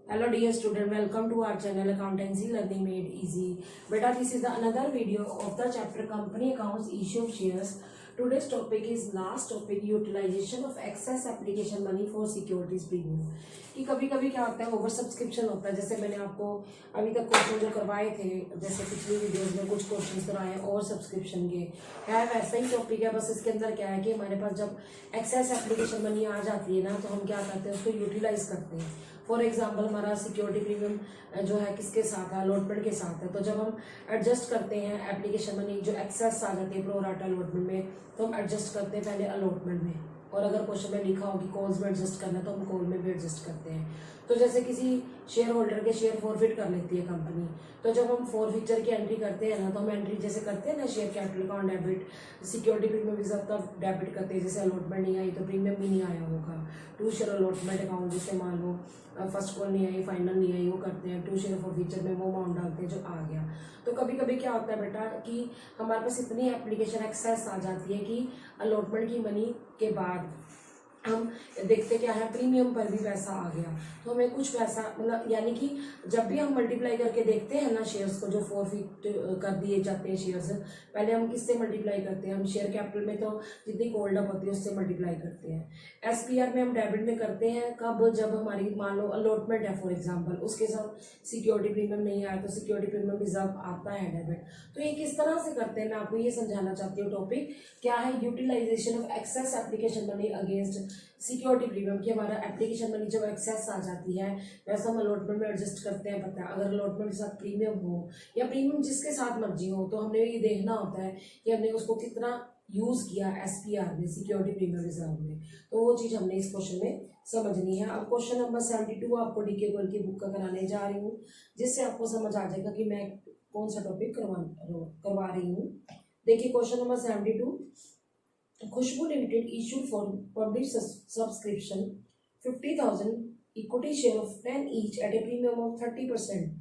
Hello dear student, welcome to our channel Accountancy Learning Made Easy. Beta, this is another video of the chapter Company Accounts Issue of Shares. Today's topic is last topic, utilization of excess application money for securities premium. कि कभी कभी क्या होता है, over subscription होता है। जैसे मैंने आपको अभी तक क्वेश्चन जो करवाए थे, जैसे पिछली वीडियोस में कुछ क्वेश्चन कराए हैं ओवर सब्सक्रिप्शन के, है वैसा ही टॉपिक है। बस इसके अंदर क्या है कि हमारे पास जब एक्सेस एप्लीकेशन मनी आ जाती है ना, तो हम क्या करते हैं, उसको यूटिलाइज करते हैं। फॉर एग्जाम्पल हमारा सिक्योरिटी प्रीमियम जो है किसके साथ है, अलॉटमेंट के साथ है। तो जब हम एडजस्ट करते हैं एप्लीकेशन मनी जो एक्सेस आ जाती है प्रो राटा अलॉटमेंट में, तो हम एडजस्ट करते हैं पहले अलॉटमेंट में, और अगर क्वेश्चन में लिखा हो कि कॉल्स में एडजस्ट करना है तो हम कॉल में भी एडजस्ट करते हैं। तो जैसे किसी शेयर होल्डर के शेयर फॉरफिट कर लेती है कंपनी, तो जब हम फॉरफिचर की एंट्री करते हैं ना, तो हम एंट्री जैसे करते हैं ना, share capital account debit, security premium reserve तब डेबिट करते हैं। जैसे अलॉटमेंट नहीं आई तो प्रीमियम भी नहीं आया होगा। टू शेयर अलॉटमेंट अकाउंट, जैसे मान लो फर्स्ट कॉल नहीं आई, फाइनल नहीं आई, वो करते हैं टू शेयर फॉरफिचर में वो अमाउंट डालते हैं जो आ गया। तो कभी कभी क्या होता है बेटा कि हमारे पास इतनी एप्लीकेशन एक्सेस आ जाती है कि अलॉटमेंट की मनी के बाद हम देखते क्या है, प्रीमियम पर भी पैसा आ गया, तो हमें कुछ पैसा मतलब, यानी कि जब भी हम मल्टीप्लाई करके देखते हैं ना शेयर्स को, जो फॉरफिट कर दिए जाते हैं शेयर्स, पहले हम किससे मल्टीप्लाई करते हैं, हम शेयर कैपिटल में तो जितनी कोल्ड अप होती है उससे मल्टीप्लाई करते हैं। एसपीआर में हम डेबिट में करते हैं कब, जब हमारी मान लो अलॉटमेंट है फॉर एग्जाम्पल, उसके साथ सिक्योरिटी प्रीमियम नहीं आया तो सिक्योरिटी प्रीमियम रिजर्व आता है डेबिट। तो ये किस तरह से करते हैं, मैं आपको ये समझाना चाहती हूँ। टॉपिक क्या है, utilisation of excess application money against security premium. की हमारा एप्लीकेशन मनी जब एक्सेस आ जाती है, वैसा हम अलॉटमेंट में एडजस्ट करते हैं। पता है, अगर अलॉटमेंट के साथ प्रीमियम हो या प्रीमियम जिसके साथ मर्जी हो, तो हमने ये देखना होता है कि हमने उसको कितना यूज किया एसपीआर में, सिक्योरिटी प्रीमियम रिजर्व में। तो वो चीज हमने इस क्वेश्चन में समझनी है। अब क्वेश्चन नंबर 72 आपको डीके गोयल की बुक का कराने जा रही हूँ, जिससे आपको समझ आ जाएगा कि मैं कौन सा टॉपिक करवा रही हूँ। देखिए question number 72, Khushbu Limited issued for public subscription 50,000 equity share of 10 each at a premium of 30%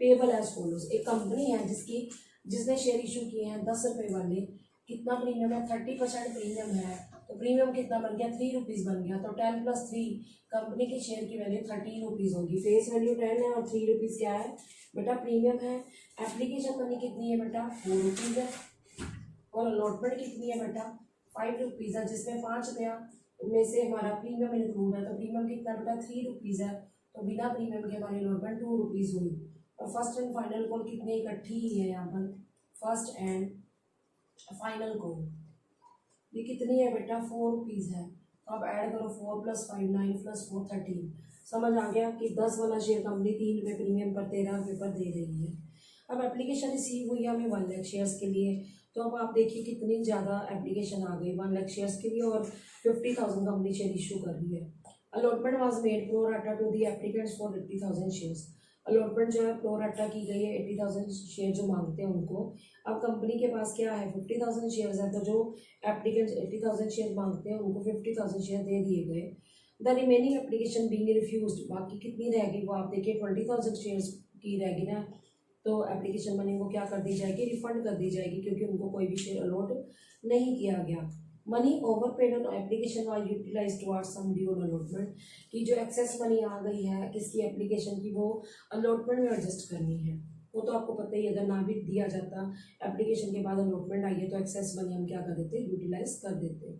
payable as follows। एक कंपनी है जिसने शेयर इशू किए हैं 10 रुपए वाले, कितना प्रीमियम है, 30% प्रीमियम है। तो प्रीमियम कितना बन गया, 3 रुपीज बन गया। तो 10 + 3, कंपनी के शेयर की वैल्यू 13 रुपीज होगी। फेस वैल्यू 10 है और 3 रुपीज क्या है बेटा, प्रीमियम है। एप्लीकेशन मनी कितनी है बेटा, 4 रुपीज है। और अलॉटमेंट कितनी है बेटा, 5 रुपीज है, जिसमें 5 रुपया में से हमारा प्रीमियम इंक्लूड है। तो प्रीमियम कितना बेटा, 3 रुपीज है। तो बिना प्रीमियम के हमारी अलॉटमेंट 2 रुपीज हुई। और फर्स्ट एंड फाइनल कॉल कितने इकट्ठी ही है यहाँ पर, फर्स्ट एंड फाइनल कॉल ये कितनी है बेटा, 4 रुपीज है। तो अब ऐड करो, 4 + 5 9 + 4 13। समझ आ गया कि 10 वाला शेयर कंपनी 3 रुपये प्रीमियम पर 13 रुपये पर दे रही है। अब एप्लीकेशन रिसीव हुई हमें 1 लाख शेयर्स के लिए। तो अब आप देखिए कितनी ज़्यादा एप्लीकेशन आ गई 1 लाख शेयर्स के लिए, और 50,000 कंपनी शेयर इशू कर रही है। Allotment was made pro rata to the applicants for 80,000 shares. Allotment जो है प्रो राटा की गई है 80,000 शेयर जो मांगते हैं उनको। अब कंपनी के पास क्या है, 50,000 शेयर्स है, तो जो एप्लीकेंट्स 80,000 शेयर मांगते हैं उनको 50,000 शेयर दे दिए गए। The remaining application being refused, बाकी कितनी रहेगी वो आप देखिए, 20,000 शेयर्स की रहेगी ना। तो एप्लीकेशन मनी को क्या कर दी जाएगी, रिफंड कर दी जाएगी, क्योंकि उनको कोई भी शेयर अलॉट नहीं किया गया। Money over paid on application was utilised towards sum due on allotment, की जो एक्सेस मनी आ गई है किसकी, एप्लीकेशन की, वो अलॉटमेंट में एडजस्ट करनी है। वो तो आपको पता ही, अगर ना भी दिया जाता एप्लीकेशन के बाद अलॉटमेंट आई है तो एक्सेस मनी हम क्या कर देते, यूटिलाइज कर देते।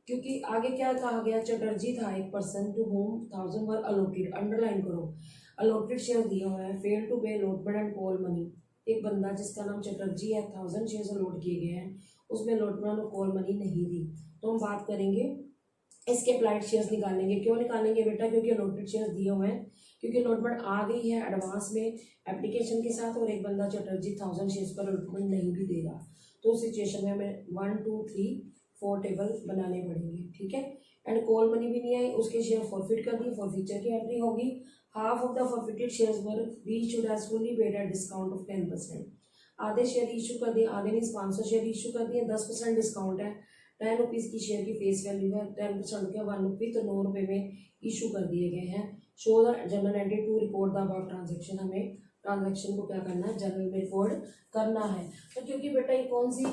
क्योंकि आगे क्या कहा गया, चटर्जी था एक person to whom 1000 were allotted, underline करो, अलॉटेड शेयर दिया हुआ है, fail to pay allotment and call money. एक बंदा जिसका नाम चटर्जी है, 1000 शेयर्स अलॉट किए गए हैं, उसमें अलॉटमेंट और कॉल मनी नहीं दी। तो हम बात करेंगे इसके अप्लाइड शेयर्स निकालेंगे। क्यों निकालेंगे बेटा, क्योंकि अलॉटेड शेयर्स दिए हुए हैं, क्योंकि अलॉटमेंट आ गई है एडवांस में एप्लीकेशन के साथ, और एक बंदा चटर्जी 1000 शेयर्स पर अलॉटमेंट नहीं भी दे रहा। तो उस सिचुएशन में हमें 1 2 3 4 टेबल बनाने पड़ेंगे, ठीक है। एंड कॉल मनी भी नहीं आई, उसके शेयर फॉरफिट कर दिए, फॉरफिचर की एंट्री होगी। Half of the forfeited shares were reissued as fully paid at discount of 10%। आधे शेयर इशू कर दिए, आधे मीन्स 500 शेयर इशू कर दिए, 10% डिस्काउंट है। 10 रुपीज़ की शेयर की फेस वैल्यू है, 10% के 1 रुपी, तो 9 रुपये में इशू कर दिए गए हैं। Show the journal entry to record the about transaction, हमें ट्रांजेक्शन को क्या करना है, जर्नल में रिकॉर्ड करना है। तो क्योंकि बेटा ये कौन सी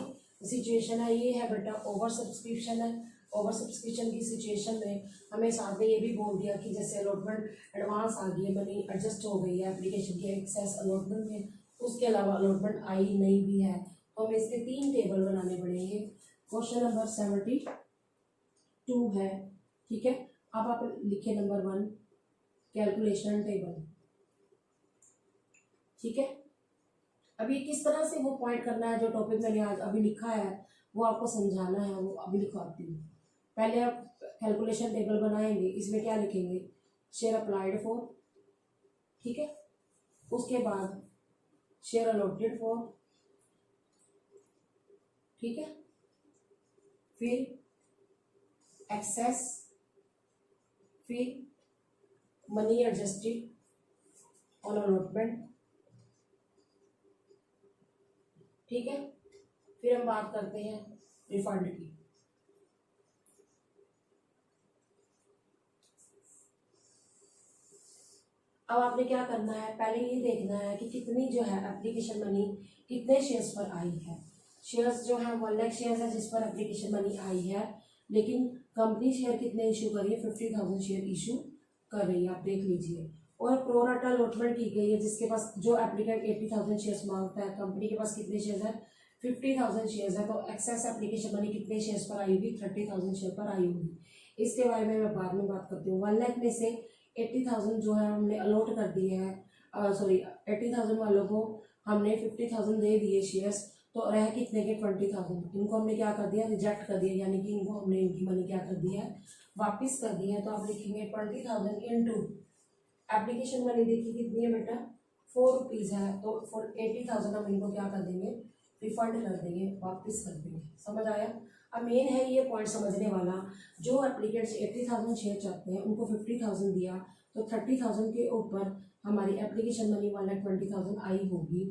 सिचुएशन है, ये है बेटा ओवर सब्सक्रिप्शन है। ओवर सब्सक्रिप्शन की सिचुएशन में हमें साथ में ये भी बोल दिया कि जैसे अलॉटमेंट एडवांस आ गई है, मनी एडजस्ट हो गई है एप्लीकेशन की एक्सेस अलॉटमेंट में, उसके अलावा अलॉटमेंट आई नहीं भी है, तो हमें इसके 3 टेबल बनाने पड़ेंगे। क्वेश्चन नंबर 72 है, ठीक है। अब आप लिखे नंबर 1 कैलकुलेशन टेबल, ठीक है। अभी किस तरह से वो पॉइंट करना है, जो टॉपिक मैंने आज अभी लिखा है वो आपको समझाना है, वो अभी लिखवाती हूँ। पहले आप कैलकुलेशन टेबल बनाएंगे, इसमें क्या लिखेंगे, शेयर अप्लाइड फॉर, ठीक है। उसके बाद शेयर अलॉटेड फॉर, ठीक है। फिर एक्सेस, फिर मनी एडजस्टेड ऑन अलॉटमेंट, ठीक है। फिर हम बात करते हैं रिफंड की। अब आपने क्या करना है, पहले ये देखना है कि कितनी जो है एप्लीकेशन मनी कितने शेयर्स पर आई है। शेयर्स जो है 1 लाख शेयर्स है जिस पर एप्लीकेशन मनी आई है, लेकिन कंपनी शेयर कितने इशू कर रही है, 50,000 शेयर इशू कर रही है, आप देख लीजिए। और प्रोराटा अलॉटमेंट की गई है, जिसके पास जो एप्लीकेंट 80,000 शेयर्स मांगता है, कंपनी के पास कितने शेयर्स है, 50,000 शेयर्स है, तो एक्सेस एप्लीकेशन मनी कितने शेयर्स पर आई होगी, 30,000 शेयर पर आई होगी। इसके बारे में मैं बाद में बात करती हूँ। 1 लाख में से 80,000 जो है हमने अलॉट कर दिए हैं, सॉरी 80,000 वालों को हमने 50,000 दे दिए शेयर्स, तो रह कितने के 20,000, इनको हमने क्या कर दिया, रिजेक्ट कर दिया, यानी कि इनको हमने इनकी मनी क्या कर दिया है, वापस कर दी है। तो आप लिखेंगे 20,000 इंटू एप्लीकेशन मनी देखिए कितनी है बेटा, 4 रुपीज़ है, तो फॉर 80,000 हम इनको क्या कर देंगे, रिफंड कर देंगे, वापस कर देंगे। समझ आया। अब मेन है ये पॉइंट समझने वाला, जो एप्लीकेंट्स 80,000 शेयर चाहते हैं उनको 50,000 दिया, तो 30,000 के ऊपर हमारी एप्लीकेशन मनी 1,20,000 आई होगी।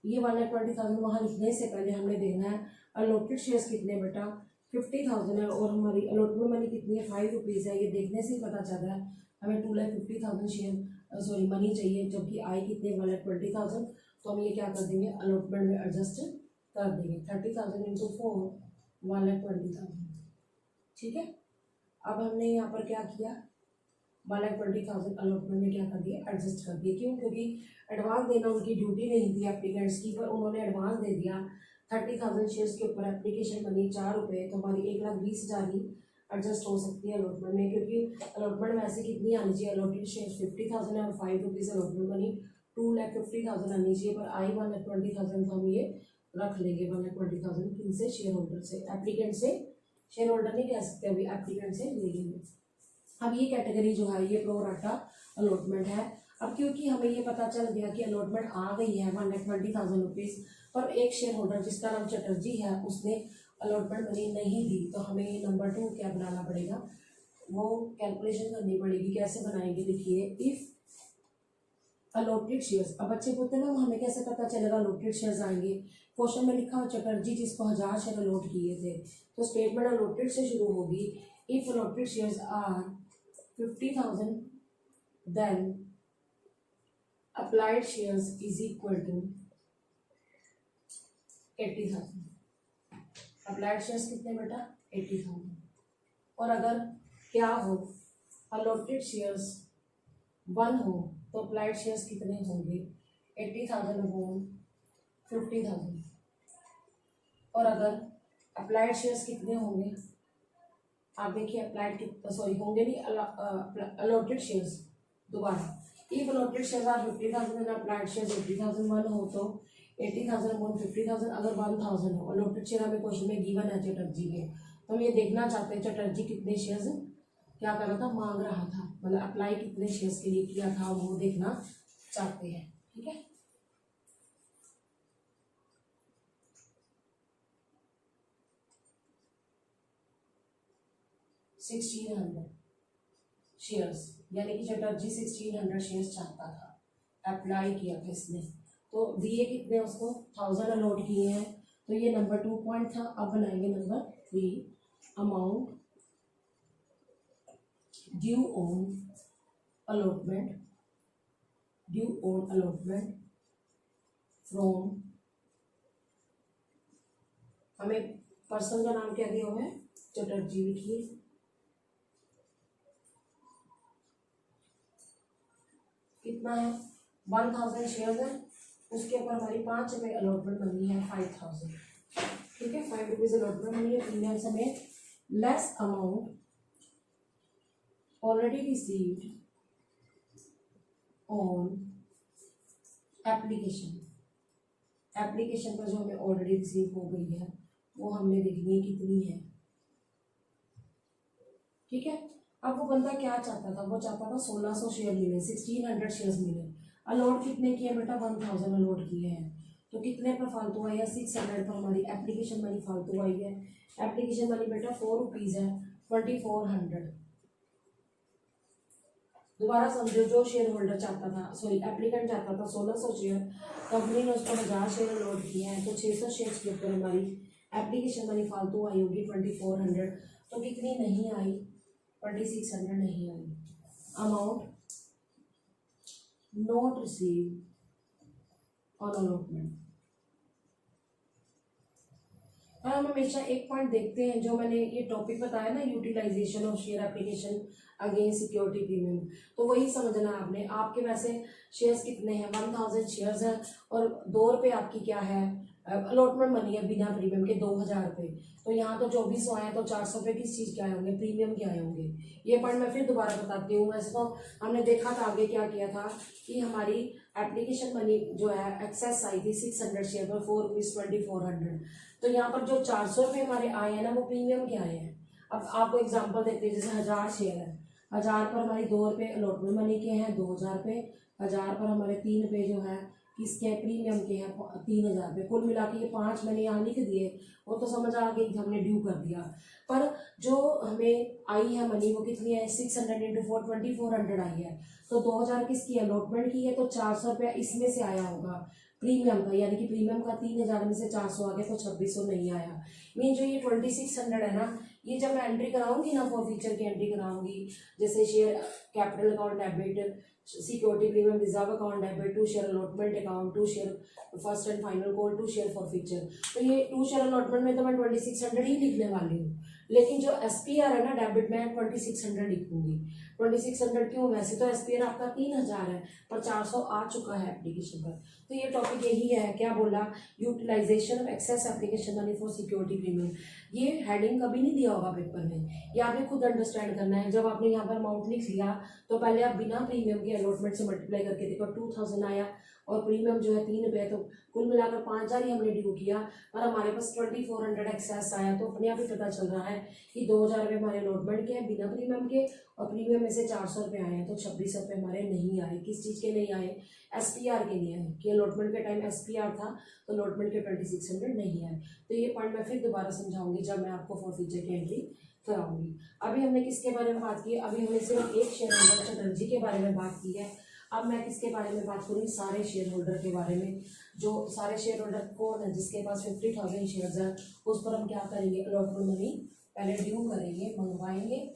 ये 1,20,000 वहाँ लिखने से पहले हमने देखना है अलॉटेड शेयर्स कितने बेटा, 50,000 है, और हमारी अलॉटमेंट मनी कितनी है, 5 रुपीज़ है। ये देखने से ही पता चल रहा है हमें 2,50,000 शेयर सॉरी मनी चाहिए, जबकि आई कितने 1,20,000, तो हम ये क्या कर देंगे, अलॉटमेंट में एडजस्ट कर देंगे। 30,000 इंटू 4 1,20,000, ठीक है। अब हमने यहाँ पर क्या किया, 1,20,000 अलॉटमेंट में क्या कर दिया, एडजस्ट कर दिया। क्यों, क्योंकि एडवांस देना उनकी ड्यूटी नहीं थी एप्लीकेंट्स की, पर उन्होंने एडवांस दे दिया 30,000 शेयर्स के ऊपर, एप्लीकेशन मनी 4 रुपये, तो हमारी 1,20,000 ही एडजस्ट हो सकती है अलॉटमेंट में, क्योंकि अलॉटमेंट वैसे कितनी आनी चाहिए, अलॉटेड शेयर 50,000 है और 5 रुपीज़ अलॉटमेंट मनी 2,50,000 आनी चाहिए, पर आई 1,20,000, तो हम ये रख लेंगे 1,20,000 किनसे, शेयर होल्डर से, एप्लीकेंट से, शेयर होल्डर नहीं कह सकते अभी, एप्लीकेंट से ले लेंगे। अब ये कैटेगरी जो है ये प्रोराटा अलॉटमेंट है। अब क्योंकि हमें ये पता चल गया कि अलॉटमेंट आ गई है 1,20,000 रुपीज़, पर एक शेयर होल्डर जिसका नाम चटर्जी है उसने अलॉटमेंट मनी नहीं दी, तो हमें नंबर 2 क्या बनाना पड़ेगा, वो कैलकुलेशन करनी पड़ेगी। कैसे बनाएंगे, लिखिए इफ़ अलॉटेड शेयर्स। अब बच्चे बोलते हैं ना हमें कैसे पता चलेगा अलॉटेड शेयर्स आएंगे, क्वेश्चन में लिखा हो चटर्जी जिसको 1000 शेयर अलॉट किए थे, तो स्टेटमेंट अलॉटेड से शुरू होगी। If allotted shares are 50,000 then applied shares is equal to 80,000। Applied shares कितने बेटा, 80,000। और अगर क्या हो, अलॉटेड शेयर्स 1 हो, तो अप्लाइड शेयर्स कितने होंगे, 80,000 अपॉन 50,000। और अगर अप्लाइड शेयर्स कितने होंगे, आप देखिए अप्लाइड कितने, सॉरी होंगे नहीं, अलॉटेड शेयर्स दोबारा, if allotted shares are 50,000 and applied shares 80,000 1 हो, तो 80,000 अपॉन 50,000, अगर 1,000 हो, अलॉटेड शेयर हमें क्वेश्चन में गिवन है चटर्जी के, तो हम ये देखना चाहते हैं चटर्जी कितने शेयर्स क्या कर रहा था, मांग रहा था, मतलब अप्लाई कितने शेयर्स के लिए किया था वो देखना चाहते हैं, ठीक है। $1,600 शेयर्स, यानी कि चटर्जी 1,600 शेयर्स चाहता था, अप्लाई किया था इसने, तो दिए कितने उसको 1000 अलॉट किए हैं, तो ये नंबर 2 पॉइंट था। अब बनाएंगे number 3, amount due on allotment, due on allotment from, हमें पर्सन का नाम क्या दिया हुआ है, चटर्जी लिखिए, कितना है 1000 शेयर है, उसके ऊपर हमारी 5 रुपये अलॉटमेंट मनी है 5000, ठीक है। 5 रुपीज अलॉटमेंट मनी है प्रीमियम समेत, less amount already received on application. Application पर जो हमें ऑलरेडी रिसीव हो गई है वो हमने देखनी है कितनी है, ठीक है। अब वो बंदा क्या चाहता था, वो चाहता था 1600 शेयर मिले, 1600 शेयर्स मिले। अलॉट कितने किए बेटा, 1000 अलॉट किए हैं, तो कितने पर फालतू आई है, 600 पर हमारी एप्लीकेशन मनी फालतू आई है। एप्लीकेशन मनी बेटा 4 रुपीज़ है, 2400। दोबारा समझो, जो शेयर होल्डर चाहता था, सॉरी एप्लीकेंट चाहता था 1600 शेयर, कंपनी ने उसको 1000 शेयर अलॉट किए हैं, तो 600 शेयर के ऊपर हमारी एप्लीकेशन मनी फालतू आई होगी 2400, तो कितनी नहीं आई, 2600 नहीं आई। Amount not receive on allotment. और हम हमेशा एक पॉइंट देखते हैं, जो मैंने ये टॉपिक बताया ना, utilisation of share application against security premium, तो वही समझना है आपने। आपके वैसे शेयर्स कितने हैं, 1000 शेयर्स हैं, और 2 रुपये आपकी क्या है अलॉटमेंट मनी है बिना प्रीमियम के, 2000 रुपये। तो यहाँ तो 2400 आए, तो 400 रुपये किस चीज़ के आए होंगे, प्रीमियम के आए होंगे। ये पॉइंट मैं फिर दोबारा बताती हूँ। वैसे तो हमने देखा था आगे क्या किया था कि हमारी एप्लीकेशन मनी जो है एक्सेस आई थी 600 शेयर पर 4 रुपीज़ 2400, तो यहाँ पर जो 400 रुपये हमारे आए हैं ना, वो प्रीमियम के आए हैं। अब आपको एग्जांपल देते हैं, जैसे 1000 शेयर है, 1000 पर हमारी 2 रुपये अलॉटमेंट मनी के हैं, 2000 रुपये, 1000 पर हमारे 3 रुपये जो है किसके प्रीमियम के हैं, 3000 रुपये। कुल मिला के ये 5 मैंने यहाँ लिख दिए, वो तो समझ आ गई कि हमने ड्यू कर दिया। पर जो हमें आई है मनी वो कितनी है, 600 इंटू 4 2400 आई है। तो 2000 किसकी अलॉटमेंट की है, तो 400 रुपया इसमें से आया होगा प्रीमियम का, यानी कि प्रीमियम का 3000 में से 400 आ गया, तो 2600 नहीं आया। मीन जो ये 2600 है ना, ये जब मैं एंट्री कराऊंगी ना, फॉर फ्यूचर की एंट्री कराऊंगी, जैसे share capital account debit, security premium reserve account debit, 2 share allotment account, 2 share first and final call, 2 share for future, तो ये 2 शेयर अलॉटमेंट में तो मैं 2600 ही लिखने वाली हूँ। लेकिन जो SPR है ना डेबिट में, 2600 लिखूंगी। 2600 क्यों, वैसे तो SPR आपका 3000 है, पर 400 आ चुका है एप्लीकेशन पर। तो ये टॉपिक यही है, क्या बोला, utilisation of excess application money for security premium. ये हेडिंग कभी नहीं दिया होगा पेपर में, ये आपने खुद अंडरस्टैंड करना है। जब आपने यहाँ पर अमाउंट लिख लिया, तो पहले आप बिना प्रीमियम के अलॉटमेंट से मल्टीप्लाई करके देखो, 2000 आया, और प्रीमियम जो है 3 रुपये, तो कुल मिलाकर 5000 ही हमने ड्यू किया, और हमारे पास 2400 एक्सेस आया। तो अपने आप ही पता चल रहा है कि 2000 रुपये हमारे अलॉटमेंट के हैं बिना प्रीमियम के, और प्रीमियम में से 400 रुपये आए हैं, तो 2600 रुपये हमारे नहीं आए। किस चीज़ के नहीं आए, SPR के नहीं आए, कि अलॉटमेंट के टाइम SPR था, तो अलॉटमेंट के 2600 नहीं आए। तो ये पॉइंट मैं फिर दोबारा समझाऊंगी जब मैं आपको फॉर फ्यूचर की एंट्री कराऊंगी। अभी हमने किसके बारे में बात की, अभी हमने सिर्फ एक शेयर होल्डर चटर्जी के बारे में बात की है। अब मैं किसके बारे में बात करूँगी, सारे शेयर होल्डर के बारे में। जो सारे शेयर होल्डर कौन है, जिसके पास 50,000 शेयर्स है, उस पर हम क्या करेंगे, अलॉटमेंट मनी पहले ड्यू करेंगे, मंगवाएंगे।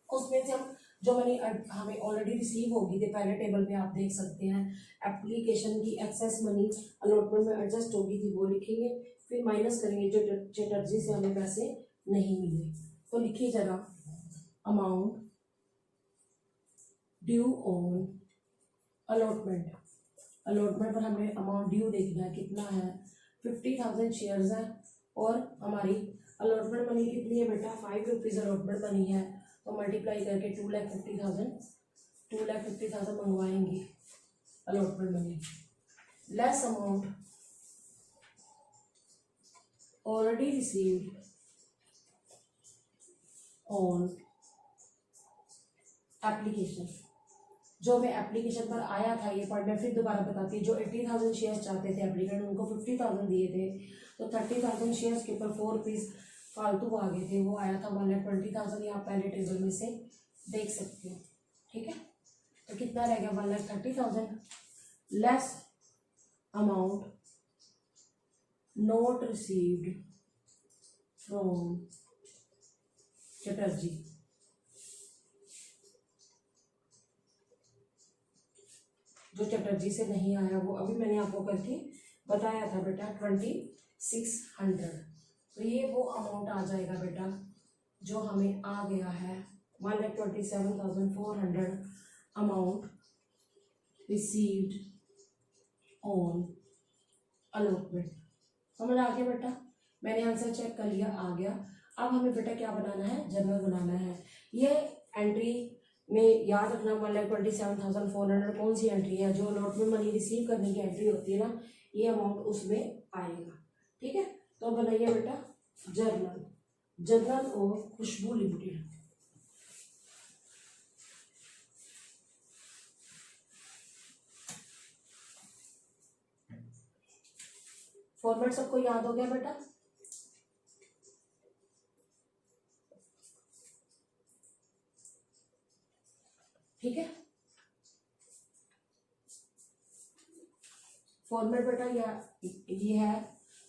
उसमें से हम जो मनी हमें ऑलरेडी रिसीव होगी, तो पहले टेबल में आप देख सकते हैं, एप्लीकेशन की एक्सेस मनी अलॉटमेंट में एडजस्ट होगी थी, वो लिखेंगे, फिर माइनस करेंगे जो चटर्जी से हमें पैसे नहीं मिले। तो लिखिए जरा, amount due on allotment. Allotment पर हमें अमाउंट ड्यू देखना है, कितना है, 50,000 शेयर्स है, और हमारी अलॉटमेंट मनी कितनी है बेटा, 5 रुपीज़ अलॉटमेंट मनी है, तो मल्टीप्लाई करके 2,50,000 मंगवाएंगे allotment money, less amount already received on application. जो हमें एप्लीकेशन पर आया था, ये पॉइंट मैं फिर दोबारा बताती हूँ। जो 80,000 शेयर्स चाहते थे एप्लीकेंट, उनको 50,000 दिए थे, तो 30,000 शेयर्स के ऊपर 4 रुपीज़ फालतू आ गए थे, वो आया था 1,20,000। आप पहले टेबल में से देख सकते हो, ठीक है। तो कितना रह गया, 1,30,000, less amount not received from Chatterjee. जो चटर्जी से नहीं आया, वो अभी मैंने आपको करके बताया था बेटा, 2600। तो ये वो अमाउंट आ जाएगा बेटा जो हमें आ गया है 1,27,400 अमाउंट रिसीव्ड ऑन अलॉटमेंट। समझ आ गया बेटा? मैंने आंसर चेक कर लिया, आ गया। अब हमें बेटा क्या बनाना है? जर्नल बनाना है। ये एंट्री में याद रखना 1,27,400 कौन सी एंट्री है? जो अलॉटमेंट मनी रिसीव करने की एंट्री होती है ना, ये अमाउंट उसमें आएगा। ठीक है, तो बनाइए बेटा journal, journal of Khushboo limited. Format सबको याद हो गया बेटा? ठीक है, फॉर्मेट बेटा ये है।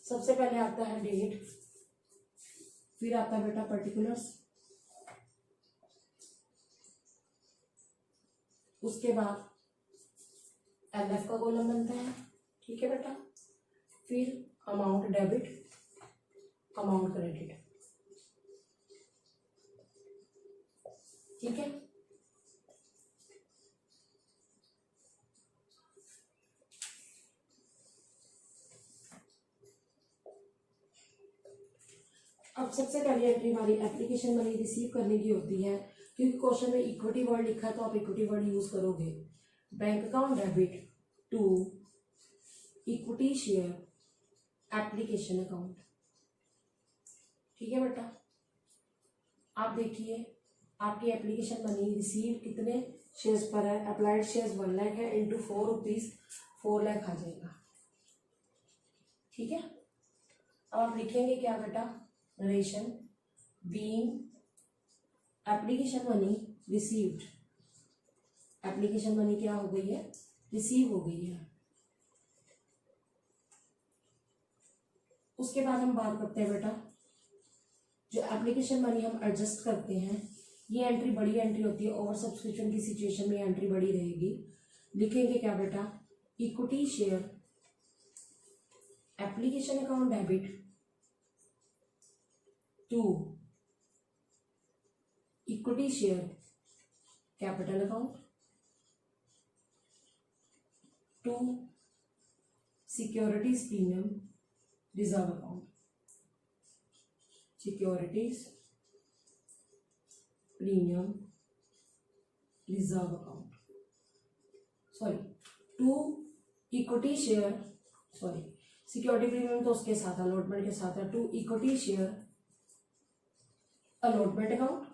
सबसे पहले आता है डेट, फिर आता है बेटा पर्टिकुलर्स, उसके बाद एलएफ का कॉलम बनता है। ठीक है बेटा, फिर अमाउंट डेबिट, अमाउंट क्रेडिट। ठीक है, अब सबसे पहली एंट्री हमारी एप्लीकेशन मनी रिसीव करने की होती है, क्योंकि क्वेश्चन में इक्विटी वर्ड लिखा है तो आप इक्विटी वर्ड यूज करोगे। Bank account debit to equity share application account. ठीक है बेटा, आप देखिए आपकी एप्लीकेशन मनी रिसीव कितने शेयर्स पर है? अप्लाइड शेयर्स 1 लाख है, इंटू 4 रुपीज 4 लाख आ जाएगा। ठीक है, अब आप लिखेंगे क्या बेटा? Narration being application money received, application money क्या हो गई है? रिसीव हो गई है। उसके बाद हम बात करते हैं बेटा, जो एप्लीकेशन मनी हम एडजस्ट करते हैं, ये एंट्री बड़ी एंट्री होती है। ओवर सब्सक्रिप्शन की सिचुएशन में एंट्री बड़ी रहेगी। लिखेंगे क्या बेटा? Equity share application account debit to equity share capital account to securities premium reserve account, securities premium reserve account, sorry to equity share, sorry security premium तो उसके साथ अलॉटमेंट के साथ है, to equity share allotment account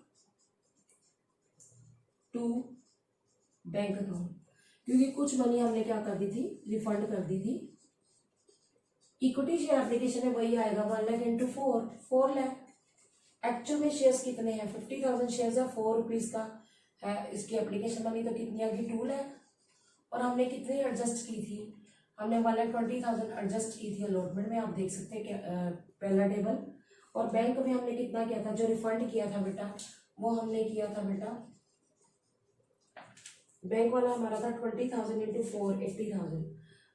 to bank account. क्योंकि कुछ money हमने क्या कर दी थी? रिफंड कर दी थी। इक्विटी शेयर एप्लीकेशन में वही आएगा 1 लाख इंटू 4 लाख। एक्चुअल में शेयर्स कितने हैं? 50,000 शेयर्स है, 4 रुपीज का है। इसकी एप्लीकेशन मनी तो कितनी आ गई? 2 लाख। और हमने कितनी एडजस्ट की थी? हमने 1,20,000 एडजस्ट की थी अलॉटमेंट में, आप देख सकते हैं कि पहला टेबल। और बैंक में हमने कितना किया था? जो रिफंड किया था बेटा, वो हमने किया था बेटा, बैंक वाला हमारा था 20,000 इंटू 4 80,000।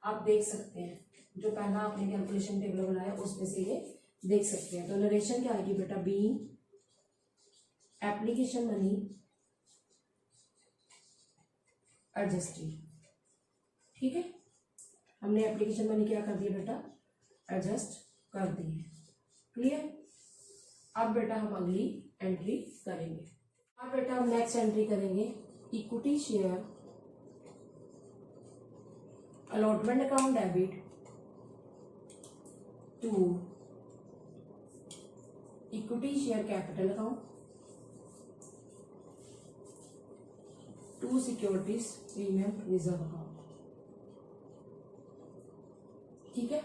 आप देख सकते हैं जो पहला आपने कैलकुलेशन टेबल बनाया उसमें से ये देख सकते हैं। तो नरेशन क्या आएगी बेटा? Being application money adjusted. ठीक है, हमने एप्लीकेशन मनी क्या कर दिया बेटा? एडजस्ट कर दी है। क्लियर? अब बेटा हम अगली एंट्री करेंगे। अब बेटा हम नेक्स्ट एंट्री करेंगे equity share allotment account debit to equity share capital account to securities premium reserve account. ठीक है,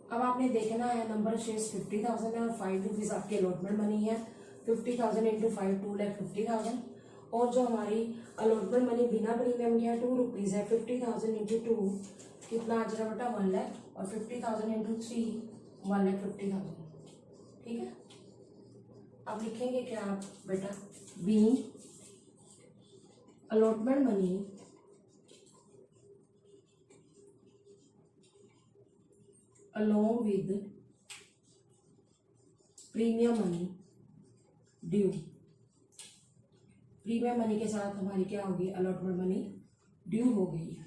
अब आपने देखना है नंबर ऑफ शेयर्स 50,000 है और 5 रुपीज आपकी अलॉटमेंट मनी है। 50,000 इंटू 5 2,50,000। और जो हमारी अलॉटमेंट मनी बिना प्रीमियम के है 2 रुपीज है। 50,000 इंटू 2 कितना आ जाएगा बेटा? 1 लाख। और 50,000 इंटू 3 1,50,000। ठीक है, अब लिखेंगे क्या आप बेटा? Being allotment money along with premium money due. Premium money के साथ हमारी क्या होगी, अलॉटमेंट मनी ड्यू हो गई है।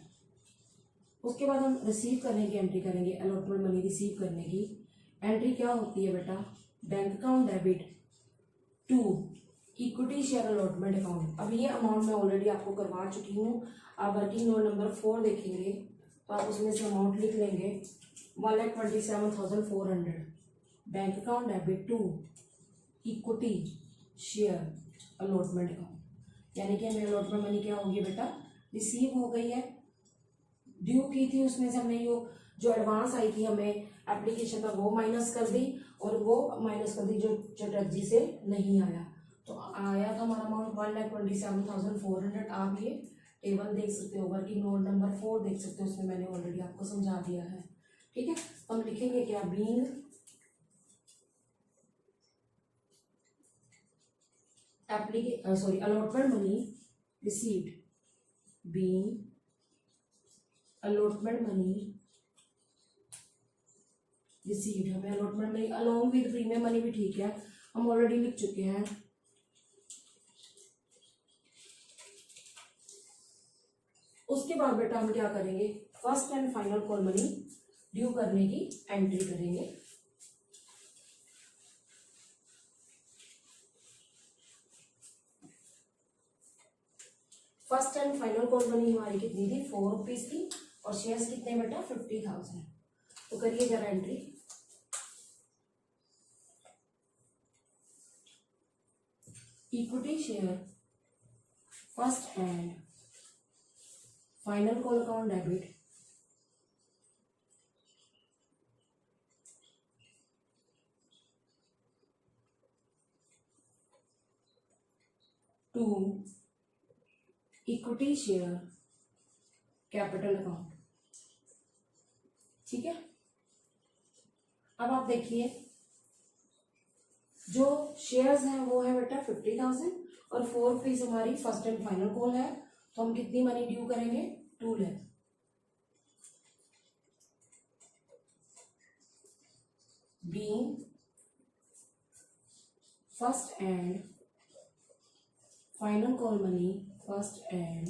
उसके बाद हम रिसीव करने की एंट्री करेंगे, अलॉटमेंट मनी रिसीव करने की एंट्री क्या होती है बेटा, bank account debit to equity share allotment account. अब ये अमाउंट मैं ऑलरेडी आपको करवा चुकी हूँ। आप वर्किंग नोट नंबर 4 देखेंगे तो आप उसमें से अमाउंट लिख लेंगे 1,27,400 bank account debit to equity share allotment account. यानी कि हमें अलॉटमेंट मनी क्या होगी बेटा, रिसीव हो गई है। ड्यू की थी उसमें से हमने जो एडवांस आई थी हमें एप्लीकेशन पर वो माइनस कर दी, और वो माइनस कर दी जो चटर्जी से नहीं आया। तो आया था हमारा अमाउंट 1,27,400। आप ये टेबल देख सकते हो, वर्किंग नोट नंबर 4 देख सकते हो, उसमें मैंने ऑलरेडी आपको समझा दिया है। ठीक है, तो हम लिखेंगे क्या, being allotment money received, being allotment money received. हमें allotment money along with premium money भी ठीक है, हम ऑलरेडी लिख चुके हैं। उसके बाद बेटा हम क्या करेंगे, first and final call money due करने की एंट्री करेंगे। First and final call money हमारी कितनी थी, 4 रुपीज थी, और शेयर्स कितने बेटा, 50,000। तो करिए जरा entry. Equity share first and final call account debit to equity share capital account. ठीक है, अब आप देखिए जो शेयर्स हैं वो है बेटा 50,000, और 4 रुपीज हमारी फर्स्ट एंड फाइनल कॉल है। तो हम कितनी मनी ड्यू करेंगे, 2 lakh. Being first and final call money, first and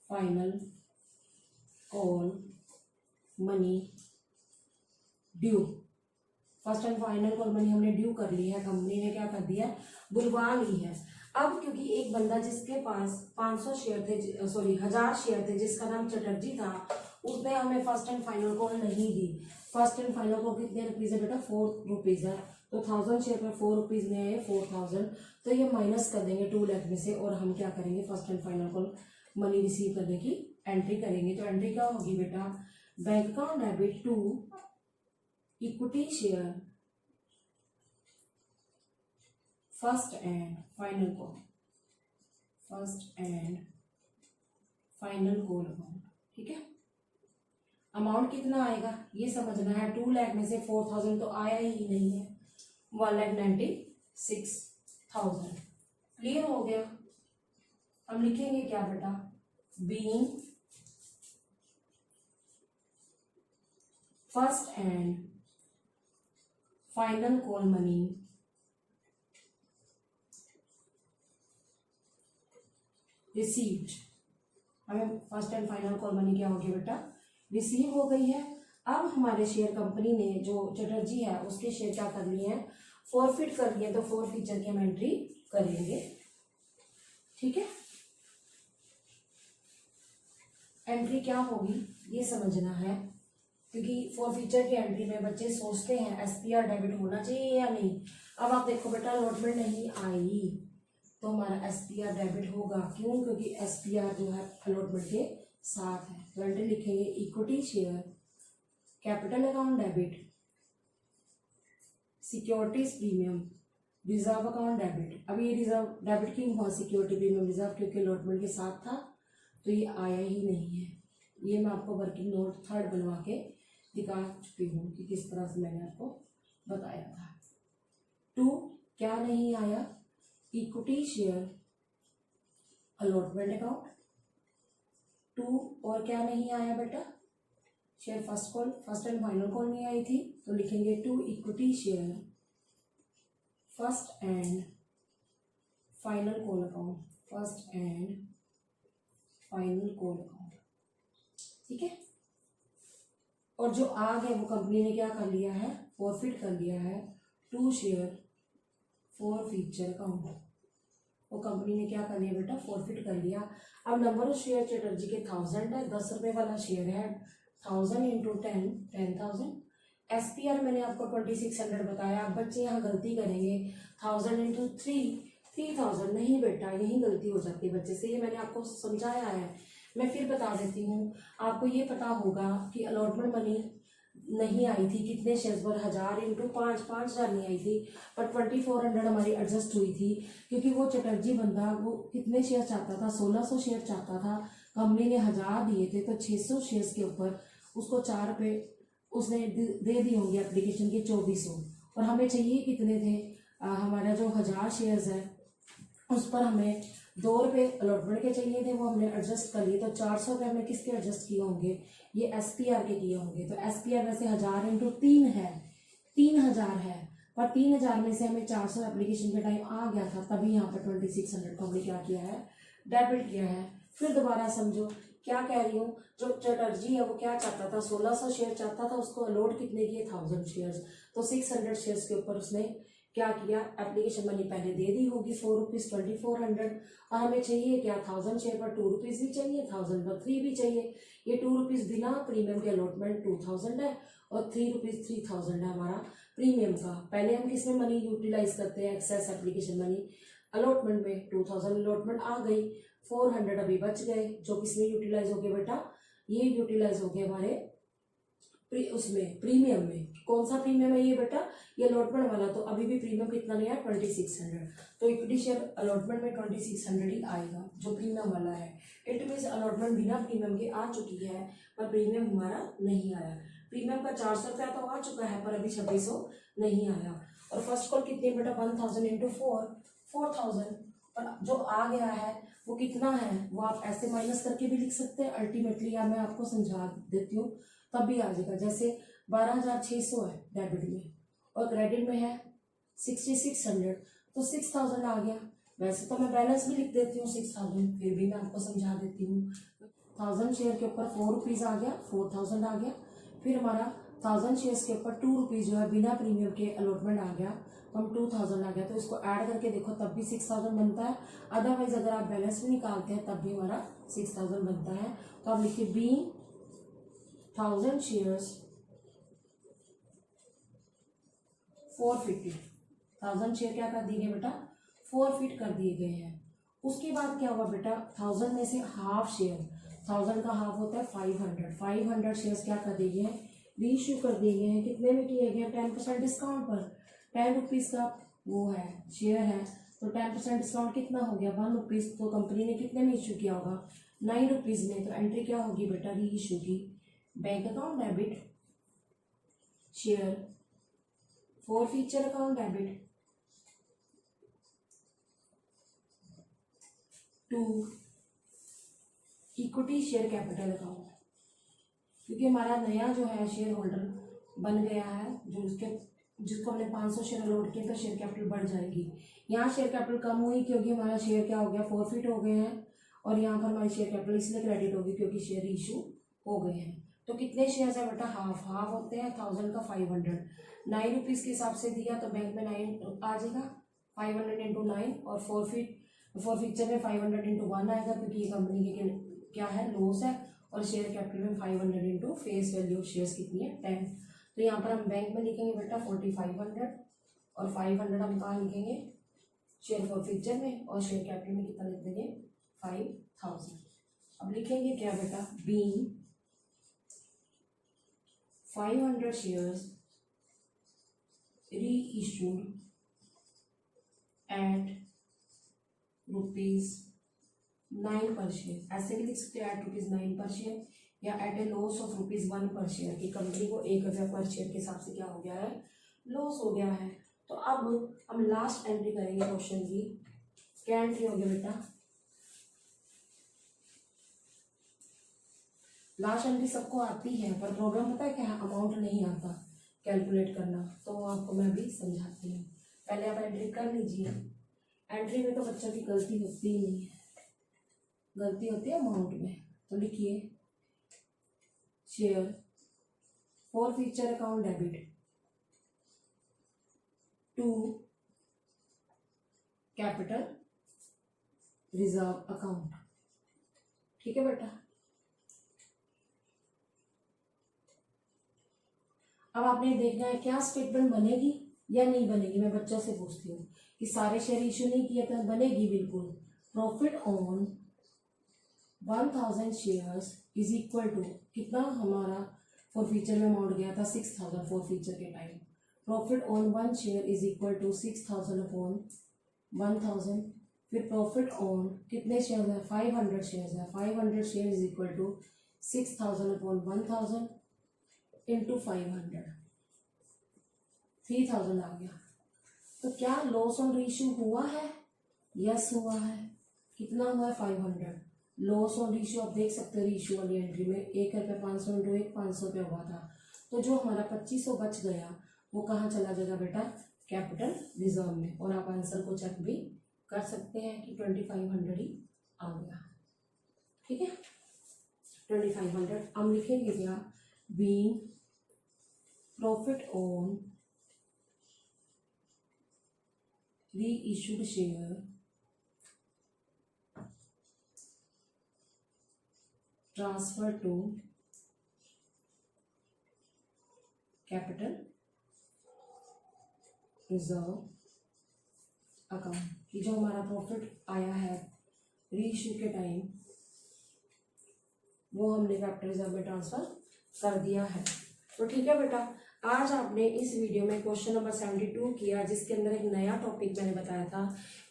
final call money due. First and final call money हमने ड्यू कर ली है, कंपनी ने क्या कर दिया, बुलवा ली है। अब क्योंकि एक बंदा जिसके पास 500 शेयर थे, 1000 शेयर थे, जिसका नाम चटर्जी था, उसने हमें फर्स्ट एंड फाइनल कॉल नहीं दी। फर्स्ट एंड फाइनल कॉल कितने रुपीज है बेटा, 4 रुपीज है। तो 1000 शेयर में 4 रुपीज में है 4000, तो ये माइनस कर देंगे 2 लाख में से, और हम क्या करेंगे, first and final call money receive करने की एंट्री करेंगे। तो एंट्री क्या होगी बेटा, bank account debit to equity share first and final call, first and final call account. ठीक है, अमाउंट कितना आएगा ये समझना है। 2 लाख में से 4000 तो आया ही नहीं है, 1,96,000। क्लियर हो गया। हम लिखेंगे क्या बेटा, being first and final call money received. हमें first and final call money क्या होगी बेटा, रिसीव हो गई है। अब हमारे शेयर कंपनी ने, जो चटर्जी है, उसके शेयर क्या कर लिए हैं, फॉरफिट कर लिए। तो फॉरफीचर की हम एंट्री करेंगे। ठीक है, एंट्री क्या होगी ये समझना है, क्योंकि फॉरफीचर की एंट्री में बच्चे सोचते हैं एसपीआर डेबिट होना चाहिए या नहीं। अब आप देखो बेटा, अलॉटमेंट नहीं आई तो हमारा एसपीआर डेबिट होगा। क्यों, क्योंकि एसपीआर जो है अलॉटमेंट के साथ है। तो एंट्री लिखेंगे equity share capital account debit securities premium reserve account debit. अब ये रिजर्व डेबिट क्यों हुआ, सिक्योरिटी प्रीमियम रिजर्व, क्योंकि अलॉटमेंट के साथ था, तो ये आया ही नहीं है। ये मैं आपको वर्किंग नोट 3rd बनवा के दिखा चुकी हूँ कि किस तरह से मैंने आपको बताया था। 2 क्या नहीं आया, इक्विटी शेयर अलॉटमेंट अकाउंट 2, और क्या नहीं आया बेटा, share first and final call नहीं आई थी, तो लिखेंगे to equity share first and final call account, first and final call account. ठीक है, और जो आग है वो कंपनी ने क्या कर लिया है, फॉरफिट कर लिया है to share forfeiture account. वो कंपनी ने क्या कर लिया बेटा, फॉरफिट कर लिया। अब नंबर ऑफ शेयर चटर्जी के 1000 है, 10 रुपये वाला शेयर है, 1000 इंटू 10, 10,000। SPR मैंने आपको 2600 बताया। अब बच्चे यहाँ गलती करेंगे, 1000 इंटू 3000 नहीं बेटा, यही गलती हो जाती है बच्चे से, ये मैंने आपको समझाया है। मैं फिर बता देती हूँ, आपको ये पता होगा कि अलॉटमेंट मनी नहीं आई थी, कितने शेयर्स पर, 1000 इंटू 5,000 नहीं आई थी, पर 2400 हमारी एडजस्ट हुई थी, क्योंकि वो चटर्जी बंदा वो कितने शेयर चाहता था, 1600 शेयर चाहता था। कंपनी ने 1000 दिए थे, तो 600 शेयर्स के ऊपर उसको 4 रुपये उसने दे दी होंगी एप्लीकेशन के 2400, और हमें चाहिए कितने थे, हमारा जो 1000 शेयर्स है उस पर हमें 2 रुपये अलॉटमेंट के चाहिए थे, वो हमने एडजस्ट कर लिए। तो 400 रुपये हमने किसके एडजस्ट किए होंगे, ये SPR के किए होंगे। तो SPR वैसे 1000 इंटू 3 है, 3000 है, पर 3000 में से हमें 400 एप्लीकेशन के टाइम आ गया था, तभी यहाँ पर 2600 को हमने क्या किया है, डेबिट किया है। फिर दोबारा समझो क्या कह रही हूँ, जो चटर्जी है वो क्या चाहता था, 1600 शेयर चाहता था, उसको अलॉट कितने किए, 1000 शेयर्स, तो 600 शेयर्स के ऊपर उसने क्या किया, एप्लीकेशन मनी पहले दे दी होगी 4 रुपीज़ 2400, और हमें चाहिए क्या, 1000 शेयर पर 2 रुपीज़ भी चाहिए, 1000 पर 3 भी चाहिए। ये 2 रुपीज़ बिना प्रीमियम के अलॉटमेंट 2000 है, और 3 रुपीज़ 3000 है हमारा प्रीमियम का। पहले हम किसमें मनी यूटिलाइज करते हैं, एक्सेस एप्लीकेशन मनी, अलॉटमेंट में। 2000 अलॉटमेंट आ गई, 400 अभी बच गए, जो किसमें यूटिलाइज हो गए बेटा, ये यूटिलाइज हो गए हमारे उसमें प्रीमियम में। कौन सा प्रीमियम है ये बेटा, ये अलॉटमेंट वाला। तो अभी भी प्रीमियम कितना नहीं है, 2600, तो इक्विटी शेयर अलॉटमेंट में 2600 ही आएगा जो प्रीमियम वाला है। इट मीन्स अलॉटमेंट बिना प्रीमियम के आ चुकी है, पर प्रीमियम हमारा नहीं आया। प्रीमियम का 400 रुपया तो आ चुका है, पर अभी 2600 नहीं आया। और फर्स्ट कॉल कितनी बेटा, 1000 इंटू 4, 4000, और जो आ गया है वो कितना है, वो आप ऐसे माइनस करके भी लिख सकते हैं अल्टीमेटली, या मैं आपको समझा देती हूँ तब भी आ जाएगा। जैसे 12600 है डेबिट में, और क्रेडिट में है 6600, तो 6000 आ गया। वैसे तो मैं बैलेंस भी लिख देती हूँ 6000, फिर भी मैं आपको समझा देती हूँ। 1000 शेयर के ऊपर 4 रुपीज़ आ गया, 4000 आ गया। फिर हमारा 1000 शेयर्स के ऊपर 2 रुपीज़ जो है बिना प्रीमियम के अलॉटमेंट आ गया, तो हम 2000 आ गया। तो इसको ऐड करके देखो तब भी 6000 बनता है। अदरवाइज अगर आप बैलेंस भी निकालते हैं तब भी हमारा 6000 बनता है। तो आप लिखिए बीइंग 1000 शेयर्स फॉरफिटेड, 1000 शेयर क्या कर दिए गए बेटा, फॉरफिट कर दिए गए हैं। उसके बाद क्या हुआ बेटा, 1000 में से हाफ शेयर, 1000 का हाफ होता है 500, 500 शेयर्स क्या कर दिए गए हैं, रीइश्यू कर दिए गए हैं। कितने में किए गए, 10% डिस्काउंट पर। 10 रुपीज़ का वो है शेयर है, तो 10% डिस्काउंट कितना हो गया, 1 रुपीज़। तो कंपनी ने कितने में इशू किया होगा, 9 रुपीज़ में। तो एंट्री क्या होगी बेटा, री इशू की, bank account debit, share forfeiture account debit to equity share capital account. क्योंकि हमारा नया जो है शेयर होल्डर बन गया है, जो जिसको हमने 500 शेयर अलॉट किए, तो शेयर कैपिटल बढ़ जाएगी। यहाँ शेयर कैपिटल कम हुई क्योंकि हमारा शेयर क्या हो गया, फॉरफिट हो गए हैं, और यहाँ पर हमारी शेयर कैपिटल इसलिए क्रेडिट होगी क्योंकि शेयर इशू हो गए हैं। तो कितने शेयर्स है बेटा, हाफ हाफ होते हैं 1000 का 500, 9 रुपीज़ के हिसाब से दिया तो बैंक में 9 आ जाएगा, 500 इंटू 9, और फॉरफिचर में 500 इंटू 1 आएगा, क्योंकि ये कंपनी के क्या है, लॉस है। और शेयर कैपिटल में 500 into face value of shares कितनी है, 10। तो यहाँ पर हम बैंक में लिखेंगे बेटा 4500, और 500 हम कहाँ लिखेंगे, शेयर फॉरफिचर में, और शेयर कैपिटल में कितना लिख देंगे, 5000। अब लिखेंगे क्या बेटा, बीइंग 500 शेयर्स रीइश्यूड एट ₹9 पर शेयर। ऐसे भी लिख सकते हैं एट ₹9 पर शेयर, या एट ए लॉस ऑफ ₹1 पर शेयर, की कंपनी को 1 रुपया पर शेयर के हिसाब से क्या हो गया है, लॉस हो गया है। तो अब हम लास्ट एंट्री करेंगे क्वेश्चन की। क्या एंट्री हो गया बेटा, लास्ट एंट्री सबको आती है, पर प्रॉब्लम पता है क्या, अमाउंट नहीं आता कैलकुलेट करना, तो आपको मैं भी समझाती हूँ। पहले आप एंट्री कर लीजिए। एंट्री में तो बच्चों की गलती होती ही नहीं है, गलती होती है अमाउंट में। तो लिखिए share forfeiture account debit to capital reserve account. ठीक है बेटा। अब आपने देखना है क्या स्टेटमेंट बनेगी या नहीं बनेगी। मैं बच्चों से पूछती हूँ कि सारे शेयर इशू नहीं किए तो बनेगी बिल्कुल। Profit on 1000 shares is equal to कितना हमारा फॉर फ्यूचर में अमाउंट गया था 6000 फॉर फ्यूचर के time. Profit on 1 share is equal to 6000 upon 1000। फिर प्रॉफिट ऑन कितने शेयर है, 500 शेयर है, 500 share is equal to 6000 upon 1000 into 500, 3000 आ गया। तो क्या लॉस ऑन रेशियो हुआ है? यस हुआ है। कितना हुआ है? 500। लॉस ऑन रेशियो आप देख सकते हो रेशियो वाली एंट्री में 1 रुपये 500 इंटू 1 500 रुपये हुआ था। तो जो हमारा 2500 बच गया वो कहाँ चला जाएगा बेटा? कैपिटल रिजर्व में। और आप आंसर को चेक भी कर सकते हैं कि 2500 ही आ गया। ठीक है, 2500। हम लिखेंगे क्या? Being profit on reissued share transfer to capital reserve account. कि जो हमारा प्रॉफिट आया है रीइश्यू के टाइम वो हमने कैपिटल रिजर्व में ट्रांसफर कर दिया है। तो ठीक है बेटा, आज आपने इस वीडियो में क्वेश्चन नंबर 72 किया, जिसके अंदर एक नया टॉपिक मैंने बताया था,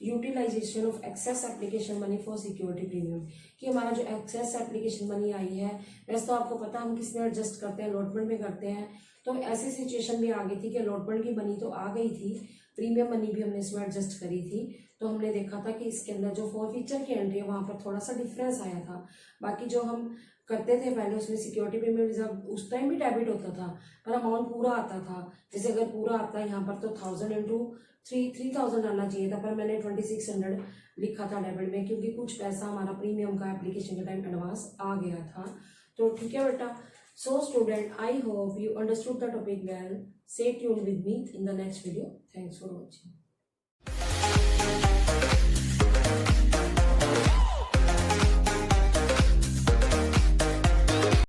utilisation of excess application money for security premium. कि हमारा जो एक्सेस एप्लीकेशन मनी आई है, वैसे तो आपको पता हम किस में एडजस्ट करते हैं, अलॉटमेंट में करते हैं। तो ऐसी सिचुएशन भी आ गई थी कि अलॉटमेंट की मनी तो आ गई थी, प्रीमियम मनी भी हमने इसमें एडजस्ट करी थी। तो हमने देखा था कि इसके अंदर जो फॉर फीचर की एंट्री है वहाँ पर थोड़ा सा डिफरेंस आया था। बाकी जो हम करते थे पहले उसमें सिक्योरिटी प्रीमियम रिजर्व उस टाइम भी डेबिट होता था, पर अमाउंट पूरा आता था। जैसे अगर पूरा आता है यहाँ पर तो 1000 इंटू 3000 आना चाहिए था, पर मैंने 2600 लिखा था डेबिट में, क्योंकि कुछ पैसा हमारा प्रीमियम का एप्लीकेशन के टाइम एडवांस आ गया था। तो ठीक है बेटा। So student, I hope you understood the topic well. Stay tuned with me in the next video. Thanks for watching.